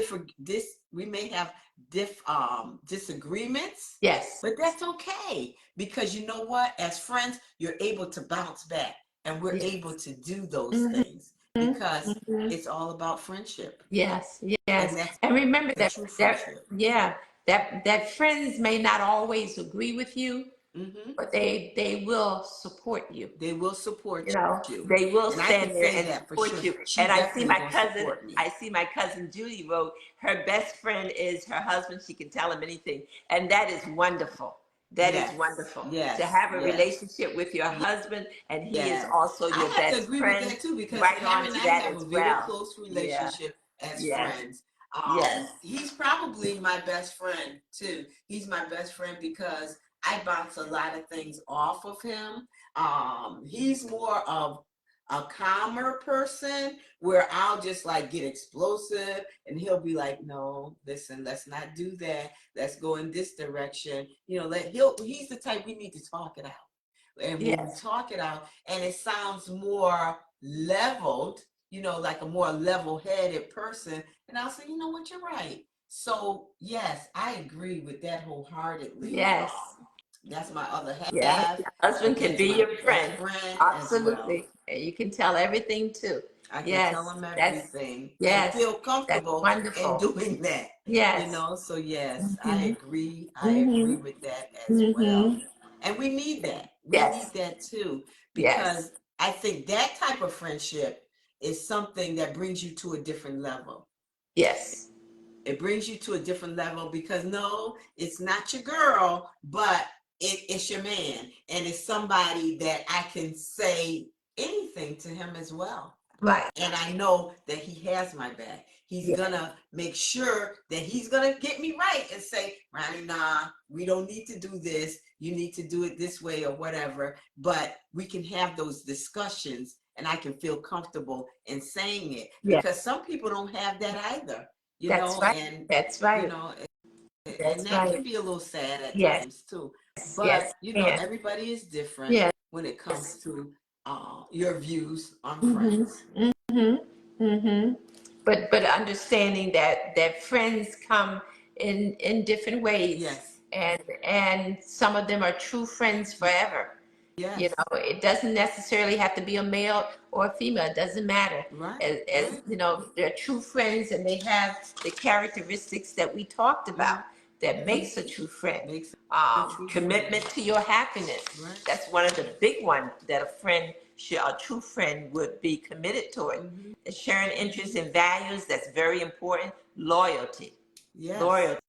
disagreements, Yes. but that's okay, because you know what? As friends, you're able to bounce back, and we're Yes. able to do those Mhm. things because Mhm. it's all about friendship. Yes, And yes. that's And remember the that true that friendship. yeah, that friends may not always agree with you, Hmm. but they will support you. They will support You know, you. they will And I can stand there say and that for support sure. you. She And definitely gonna support me. I see my cousin Judy wrote, her best friend is her husband. She can tell him anything. And that is wonderful. That is Yes, wonderful to yes, have a yes, relationship with your husband and he is yes. also I your have to best agree with friend. that too, because Right him on and to I that have as a very well. close Yeah. relationship as Yes. friends. Yes. He's probably my best friend too. He's my best friend because I bounce a lot of things off of him. He's more of a calmer person, where I'll just like get explosive and he'll be like, no, listen, let's not do that. Let's go in this direction. You know, he's the type we need to talk it out. And when we Yes. talk it out and it sounds more leveled, you know, like a more level-headed person, and I'll say, you know what, you're right. So yes, I agree with that wholeheartedly. Yes. That's my other Yeah. half, Your and husband can that's be my your best friend. friend as well. Absolutely. And you can tell everything too. I can tell Yes. them That's everything and yes. feel That's comfortable in wonderful. doing that, you Yes. know. So yes, I Mm-hmm. agree. I agree Mm-hmm. with that as well. Mm-hmm. And we need that. We need Yes. that too, Yes. because I think that type of friendship is something that brings you to a different level. Yes. It brings you to a different level because no, it's not your girl, but it's your man. And it's somebody that I can say anything to him as well. Right. And I know that he has my back. He's Yes. gonna make sure that he's gonna get me right and say, Ronnie, nah, we don't need to do this. You need to do it this way or whatever. But we can have those discussions and I can feel comfortable in saying it, Yes. because some people don't have that either, you That's know, right. and That's you right. know, and That's that right. can be a little sad at Yes. times too. Yes. But you know, Yes. everybody is different Yes. when it comes to your views on Mm-hmm. friends. Mm-hmm. Mm-hmm. But understanding that friends come in different ways, Yes, and some of them are true friends forever. You yes, know, it doesn't necessarily have to be a male or a female. It doesn't matter. right, As right. you know, they're true friends, and they have the characteristics that we talked about Mhm, that mhm. makes a true friend. Makes a true Commitment friend. to your happiness. Right. That's one of the big ones that a true friend would be committed to it. Hmm. Sharing interests and values, that's very important. Loyalty. Yes, Loyalty.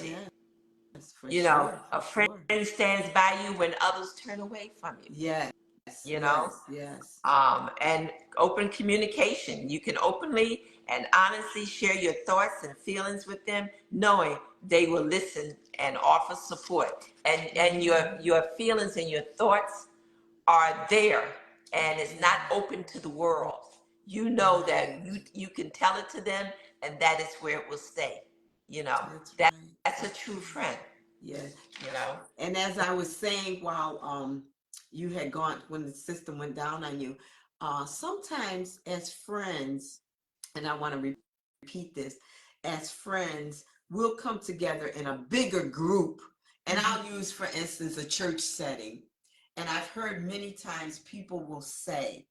yes, for You know, sure, for a friend sure. stands by you when others turn away from you. Yes, You know, yes, yes, and open communication. You can openly and honestly share your thoughts and feelings with them, knowing they will listen and offer support. And your feelings and your thoughts are there, and it's not open to the world. You know that right. you can tell it to them, and that is where it will stay. You know, That's that right. that's a That's true right. friend. Yes. You know. And as I was saying, while you had gone, when the system went down on you, sometimes as friends, and I want to repeat this, as friends, we'll come together in a bigger group. And I'll use, for instance, a church setting. And I've heard many times people will say,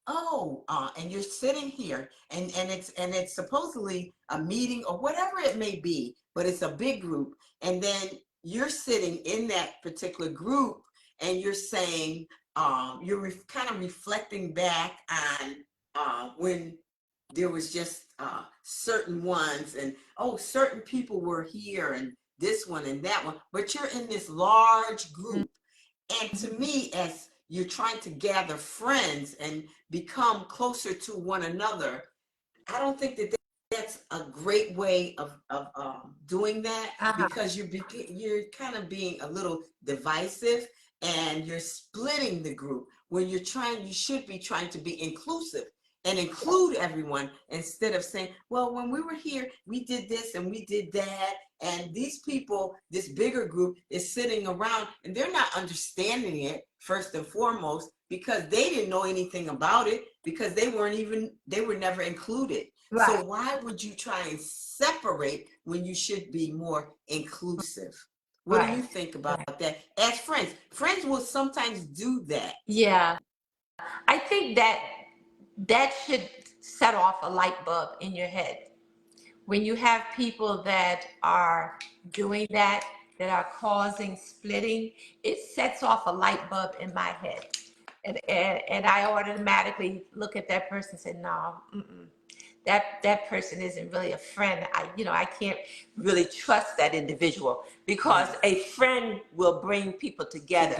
oh, and you're sitting here, and it's supposedly a meeting or whatever it may be, but it's a big group, and then you're sitting in that particular group, and you're saying, you're kind of reflecting back on when there was just certain ones, and oh, certain people were here, and this one and that one, but you're in this large group. And to me, as you're trying to gather friends and become closer to one another, I don't think that that's a great way of doing that, Uh-huh. because you're kind of being a little divisive, and you're splitting the group when you should be trying to be inclusive and include everyone, instead of saying, well, when we were here, we did this and we did that, And these people, this bigger group, is sitting around and they're not understanding it first and foremost because they didn't know anything about it because they were never included. So Right. why would you try and separate when you should be more inclusive? What do you Right. think about Right. that? As friends, friends will sometimes do that. Yeah. I think that that should set off a light bulb in your head. When you have people that are doing that, that are causing splitting, it sets off a light bulb in my head. And I automatically look at that person and say, no, that person isn't really a friend. I can't really trust that individual because Yes. a friend will bring people together.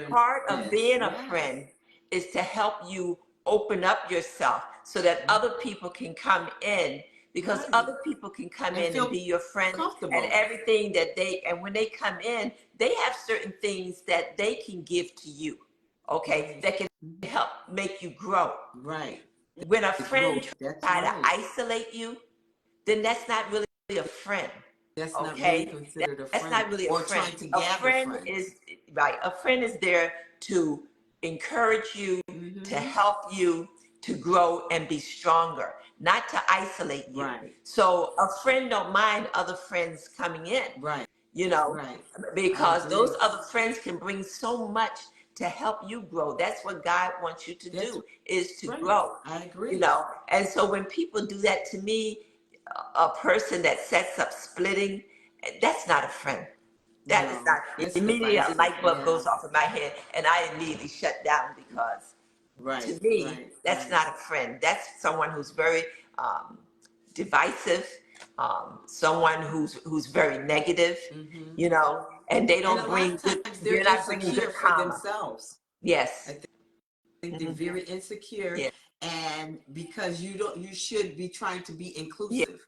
Part of Togetherness. being a Yes. friend is to help you open up yourself so that other people can come in, because Right. other people can come And in and feel be your friend, and comfortable. everything and when they come in, they have certain things that they can give to you, okay, Right. that can help make you grow. Right. When a The friend growth. That's try to right. isolate you, then that's not really a friend. That's not really Okay, considered a that's friend not really a or friend. trying to A gather friend friends. is right. A friend is there to encourage you, to help you to grow and be stronger, not to isolate you. Right. So a friend don't mind other friends coming in, Right. Right. I because agree. those other friends can bring so much to help you grow. That's what God wants you to That's do, is to right. grow. I agree. And so when people do that to me, a person that sets up splitting, that's not a friend. That is No, not. it's Immediately a divisive. light bulb goes Yes. off in my head and I immediately shut down, because Right. to me, Right. that's Right. not a friend. That's someone who's very um, divisive, someone who's very negative, and they And a don't lot bring of good. times they're They're not bringing insecure good for karma. themselves. Yes. I think they're Hmm. very insecure, Yeah. and because you should be trying to be Yeah. inclusive.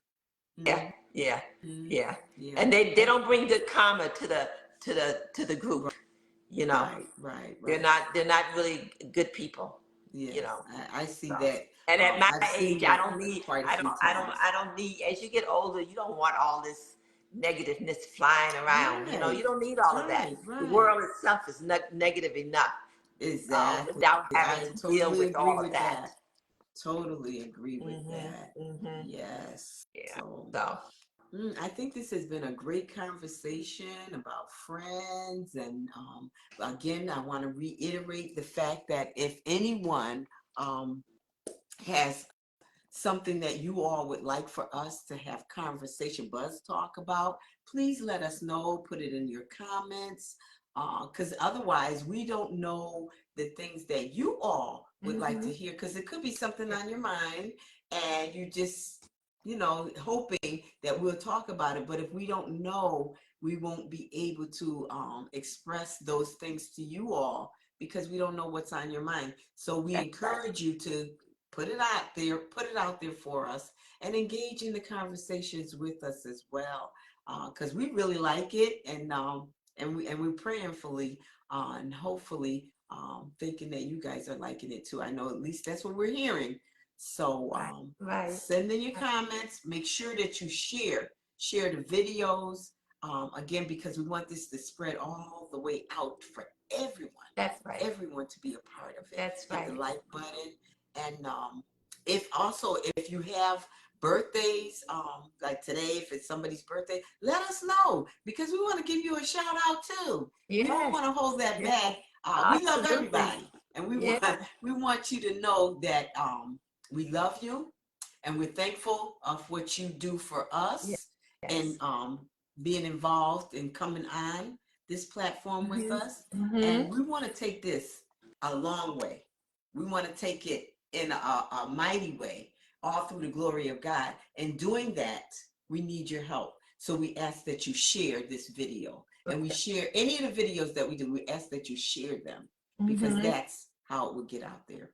Yeah. Hmm. Yeah. Hmm. Yeah. Yeah. And they don't bring good karma to the group. You know, Right. Right. they're Right. not really good people. You Yes, know. I see So, that. and at my I've age, seen I that don't need, quite a I few don't, I don't, times. I don't need, as you get older, you don't want all this negativeness flying around. You Right. don't need all of that. Right. The Right. world itself is negative enough, Exactly. without having I to deal totally with agree all of with that. that. Totally agree with Hmm. that. Hmm. Yes. Yeah. So, So, I think this has been a great conversation about friends. And again, I want to reiterate the fact that if anyone um, has something that you all would like for us to have conversation buzz talk about, please let us know. Put it in your comments, because otherwise we don't know the things that you all would like to hear, because it could be something on your mind and you just hoping that we'll talk about it. But if we don't know, we won't be able to express those things to you all because we don't know what's on your mind. So we that's right. encourage you to put it out there for us, and engage in the conversations with us as well, because we really like it. And we're prayerfully and hopefully thinking that you guys are liking it too. I know at least that's what we're hearing. So Right. Right. send in your comments. Make sure that you share the videos, again, because we want this to spread all the way out for That's right. everyone to be a part of it. That's Hit the right. like button. And if you have birthdays, like today, if it's somebody's birthday, let us know, because we want to give you a shout out too. We don't Yes. want to hold that Yes. back. We love Absolutely. everybody, and we Yeah. want you to know that we love you, and we're thankful of what you do for us, and Yes. being involved and coming on this platform with Hmm. us. Hmm. And we want to take this a long way. We want to take it in a mighty way, all through the glory of God. And doing that, we need your help. So we ask that you share this video. And we share any of the videos that we do, we ask that you share them, because Hmm. that's how it will get out there.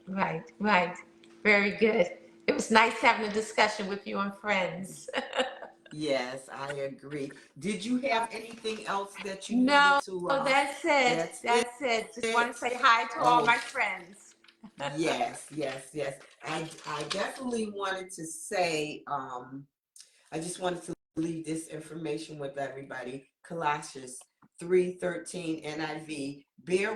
Right, right. Very good. It was nice having a discussion with you on friends. Yes, I agree. Did you have anything else that you needed No, to? that's it. That's That's it. Just want it. to say hi to all Oh, my friends. yes, yes, yes. I definitely wanted to say, I just wanted to leave this information with everybody. Colossians 3:13 NIV. Bear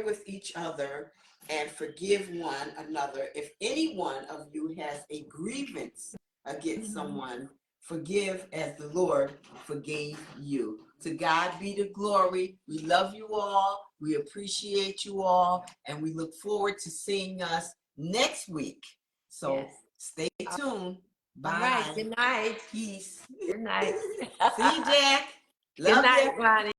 with each other and forgive one another. If any one of you has a grievance against someone, forgive as the Lord forgave you. To God be the glory. We love you all. We appreciate you all. And we look forward to seeing us next week. So Yes. stay tuned. Bye. All right. Good night. Peace. Good night. See you, Jack. Good Love night, you. Ronnie.